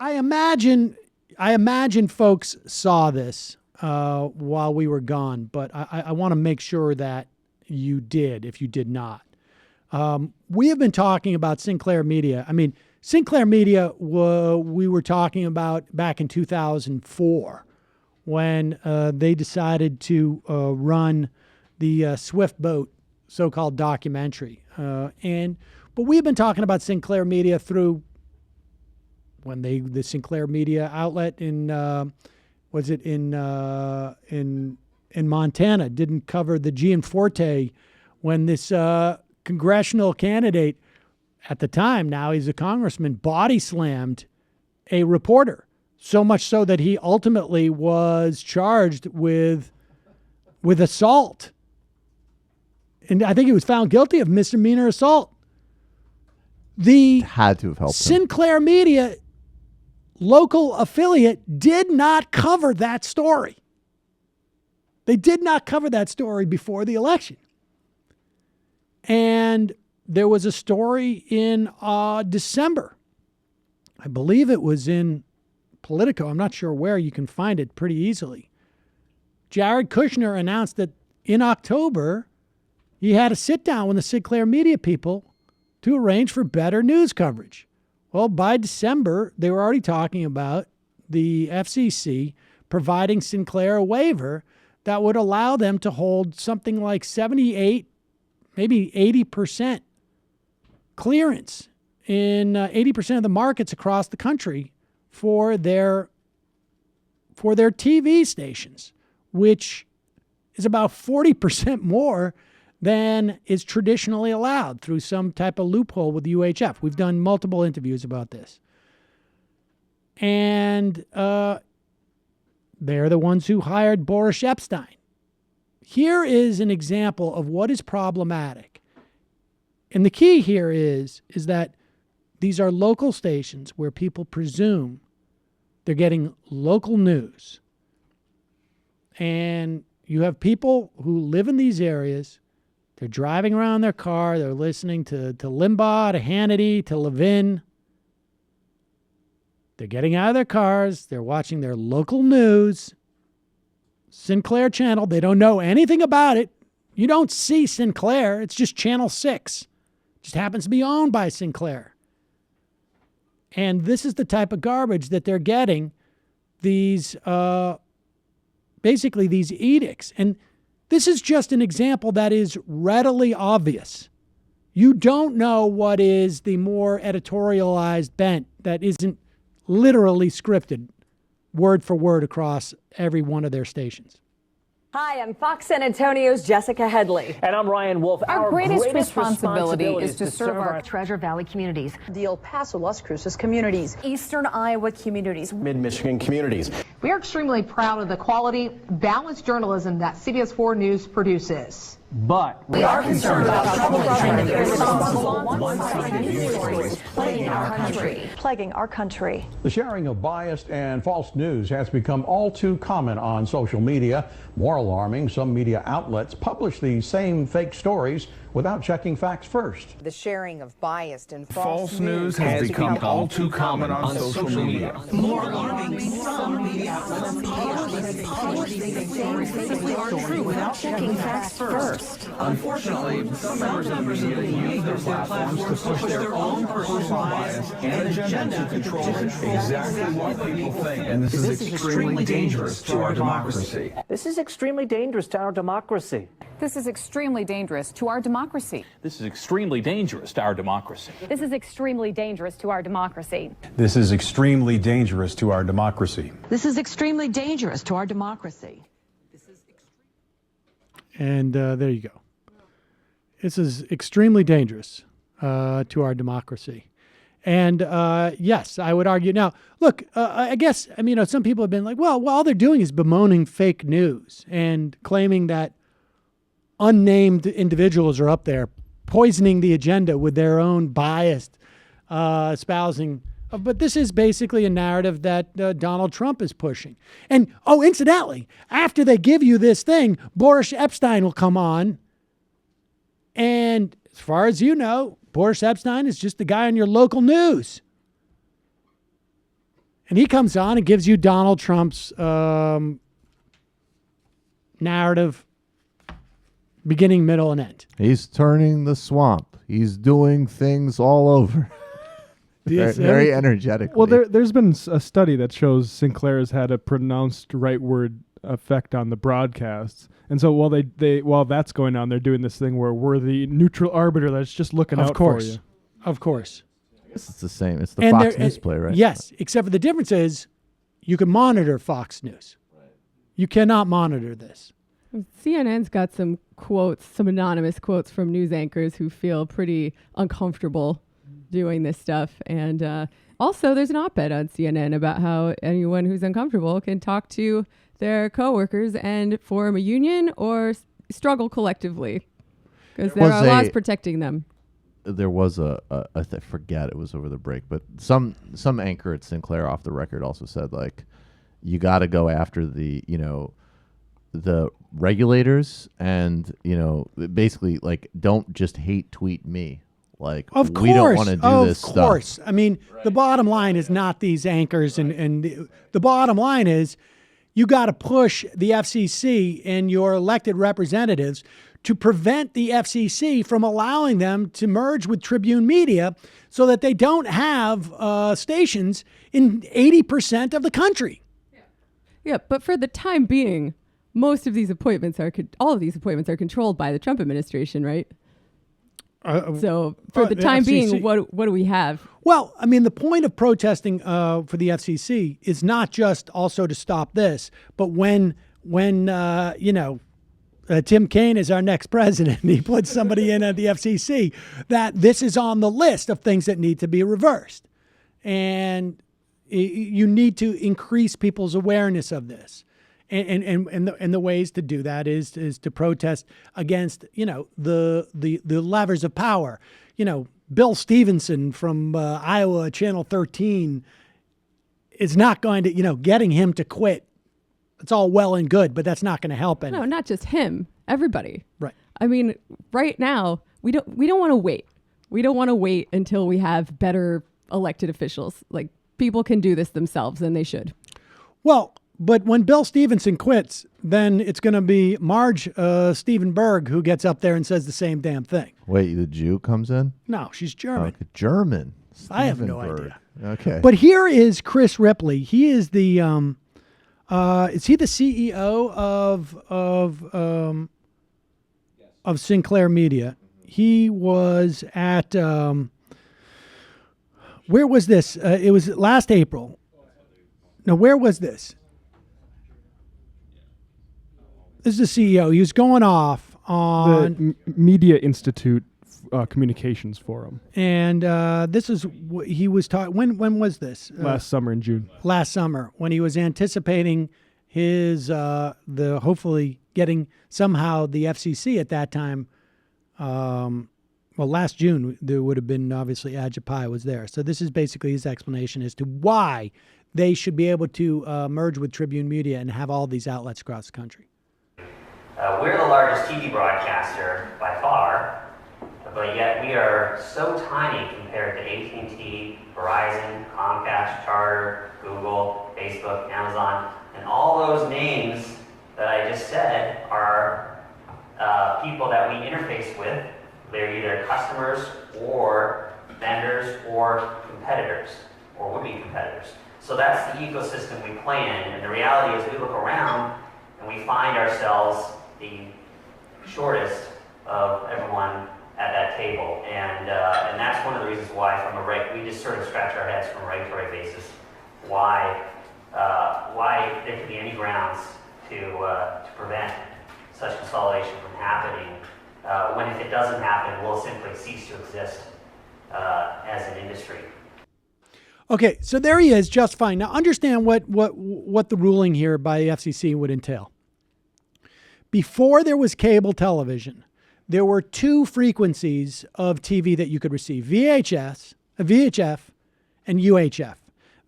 I imagine folks saw this while we were gone, but I want to make sure that you did, if you did not. We have been talking about Sinclair Media. I mean, Sinclair Media, we were talking about back in 2004 when they decided to run the Swift Boat so-called documentary. But we've been talking about Sinclair Media through when the Sinclair Media outlet in Montana didn't cover the Gianforte when this congressional candidate at the time, now he's a congressman, body slammed a reporter, so much so that he ultimately was charged with assault. And I think he was found guilty of misdemeanor assault. The had to have helped Sinclair Media local affiliate did not cover that story. They did not cover that story before the election. And there was a story in December. I believe it was in Politico. I'm not sure where. You can find it pretty easily. Jared Kushner announced that in October, he had a sit down with the Sinclair Media people to arrange for better news coverage. Well, by December, they were already talking about the FCC providing Sinclair a waiver that would allow them to hold something like 78, maybe 80% clearance in 80% of the markets across the country for their TV stations, which is about 40% more than is traditionally allowed through some type of loophole with the UHF. We've done multiple interviews about this. And they're the ones who hired Boris Epstein. Here is an example of what is problematic. And the key here is that these are local stations where people presume they're getting local news. And you have people who live in these areas. They're driving around their car. They're listening to Limbaugh, to Hannity, to Levin. They're getting out of their cars. They're watching their local news. Sinclair channel. They don't know anything about it. You don't see Sinclair. It's just Channel 6. It just happens to be owned by Sinclair. And this is the type of garbage that they're getting. These, basically these edicts. And this is just an example that is readily obvious. You don't know what is the more editorialized bent that isn't literally scripted word for word across every one of their stations. Hi, I'm Fox San Antonio's Jessica Headley. And I'm Ryan Wolf. Our greatest responsibility is to serve our Treasure Valley communities, the El Paso, Las Cruces communities, Eastern Iowa communities, Mid-Michigan communities. We are extremely proud of the quality, balanced journalism that CBS 4 News produces. But we are concerned about troubling trend of irresponsible, one-sided news stories plaguing our country. The sharing of biased and false news has become all too common on social media. More alarming, some media outlets publish these same fake stories without checking facts first. The sharing of biased and false news has become all too common on social media. More alarming, some media outlets publish these same fake stories without checking facts first. Unfortunately, some members of the media use their platforms to push their own personal bias and agenda to control exactly what people think. And this is extremely dangerous to our democracy. This is extremely dangerous to our democracy. This is extremely dangerous to our democracy. This is extremely dangerous to our democracy. This is extremely dangerous to our democracy. This is extremely dangerous to our democracy. This is extremely dangerous to our democracy. And there you go. This is extremely dangerous to our democracy. And yes, I would argue. Now, look, I guess, I mean, some people have been like, well, all they're doing is bemoaning fake news and claiming that unnamed individuals are up there poisoning the agenda with their own biased espousing. But this is basically a narrative that Donald Trump is pushing. And, oh, incidentally, after they give you this thing, Boris Epstein will come on. And as far as you know, Boris Epstein is just the guy on your local news. And he comes on and gives you Donald Trump's narrative, beginning, middle, and end. He's turning the swamp. He's doing things all over. Very energetic. Well, there's been a study that shows Sinclair has had a pronounced rightward effect on the broadcasts. And so while that's going on, they're doing this thing where we're the neutral arbiter that's just looking out for you. Of course. It's the same. It's the Fox News play, right? Yes, except for the difference is you can monitor Fox News. Right. You cannot monitor this. CNN's got some quotes, some anonymous quotes from news anchors who feel pretty uncomfortable doing this stuff. And also there's an op-ed on CNN about how anyone who's uncomfortable can talk to their coworkers and form a union or struggle collectively because there are laws protecting them. There was I forget, it was over the break, but some anchor at Sinclair off the record also said, like, you got to go after the regulators and, basically, like, don't just hate tweet me. Like, we don't want to do this stuff. Of course. I mean, the bottom line is not these anchors, and the bottom line is you got to push the FCC and your elected representatives to prevent the FCC from allowing them to merge with Tribune Media so that they don't have stations in 80% of the country. Yeah, but for the time being, all of these appointments are controlled by the Trump administration, right? So for the time being, what do we have? Well, I mean, the point of protesting for the FCC is not just also to stop this, but when Tim Kaine is our next president, he puts somebody in at the FCC, that this is on the list of things that need to be reversed. And you need to increase people's awareness of this. And the ways to do that is to protest against, the levers of power. Bill Stevenson from Iowa, Channel 13, is not going to, getting him to quit. It's all well and good, but that's not going to help anything. No, not just him. Everybody. Right. I mean, right now, we don't want to wait. We don't want to wait until we have better elected officials. Like, people can do this themselves, and they should. Well, but when Bill Stevenson quits, then it's going to be Marge Stevenberg who gets up there and says the same damn thing. Wait, the Jew comes in? No, she's German. German. I have no idea. Okay. But here is Chris Ripley. He is the is he the CEO of Sinclair Media? He was at where was this? It was last April. No, where was this? This is the CEO. He was going off on the Media Institute Communications Forum, and this is he was talking. When was this? Last summer in June. Last summer, when he was anticipating his the hopefully getting somehow the FCC at that time. Well, last June there would have been obviously Ajapai was there. So this is basically his explanation as to why they should be able to merge with Tribune Media and have all these outlets across the country. We're the largest TV broadcaster by far, but yet we are so tiny compared to AT&T, Verizon, Comcast, Charter, Google, Facebook, Amazon, and all those names that I just said are people that we interface with. They're either customers or vendors or competitors, or would-be competitors. So that's the ecosystem we play in, and the reality is we look around and we find ourselves the shortest of everyone at that table, and that's one of the reasons why, we just sort of scratch our heads from a regulatory basis, why there could be any grounds to prevent such consolidation from happening. When if it doesn't happen, we'll simply cease to exist as an industry. Okay, so there he is, just fine. Now understand what the ruling here by the FCC would entail. Before there was cable television, there were two frequencies of TV that you could receive, VHF, and UHF.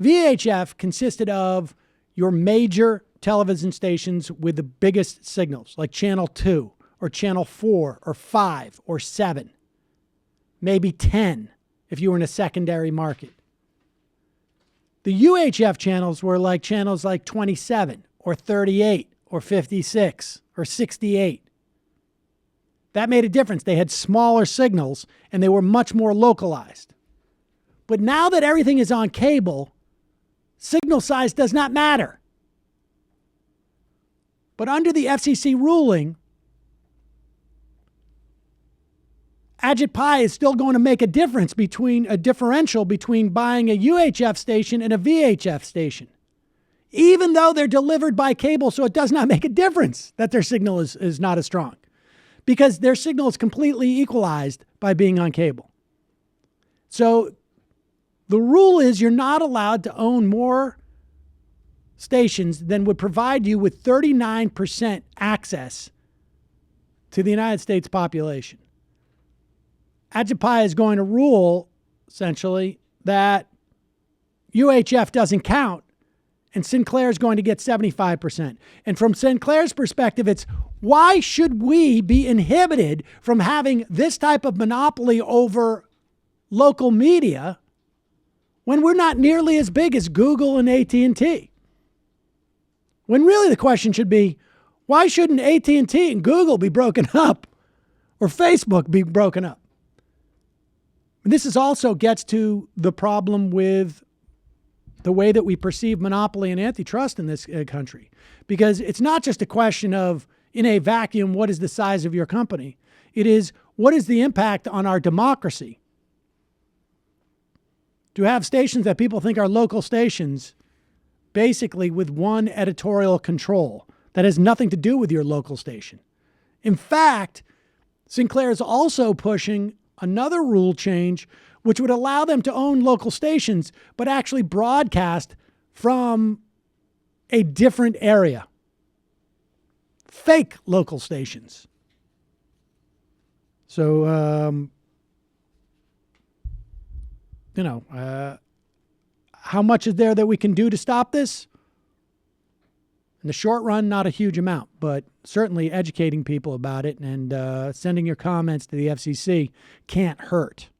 VHF consisted of your major television stations with the biggest signals, like Channel 2 or Channel 4 or 5 or 7, maybe 10 if you were in a secondary market. The UHF channels were like channels like 27 or 38 or 56 or 68. That made a difference. They had smaller signals and they were much more localized. But now that everything is on cable, signal size does not matter. But under the FCC ruling, Ajit Pai is still going to make a differential between buying a UHF station and a VHF station, even though they're delivered by cable. So it does not make a difference that their signal is not as strong, because their signal is completely equalized by being on cable. So the rule is you're not allowed to own more stations than would provide you with 39% access to the United States population. Ajit Pai is going to rule, essentially, that UHF doesn't count, and Sinclair is going to get 75%. And from Sinclair's perspective, it's why should we be inhibited from having this type of monopoly over local media when we're not nearly as big as Google and AT&T? When really the question should be, why shouldn't AT&T and Google be broken up, or Facebook be broken up? And this also gets to the problem with the way that we perceive monopoly and antitrust in this country. Because it's not just a question of, in a vacuum, what is the size of your company? It is, what is the impact on our democracy? To have stations that people think are local stations, basically with one editorial control that has nothing to do with your local station. In fact, Sinclair is also pushing another rule change, which would allow them to own local stations, but actually broadcast from a different area. Fake local stations. So, how much is there that we can do to stop this? In the short run, not a huge amount, but certainly educating people about it and sending your comments to the FCC can't hurt.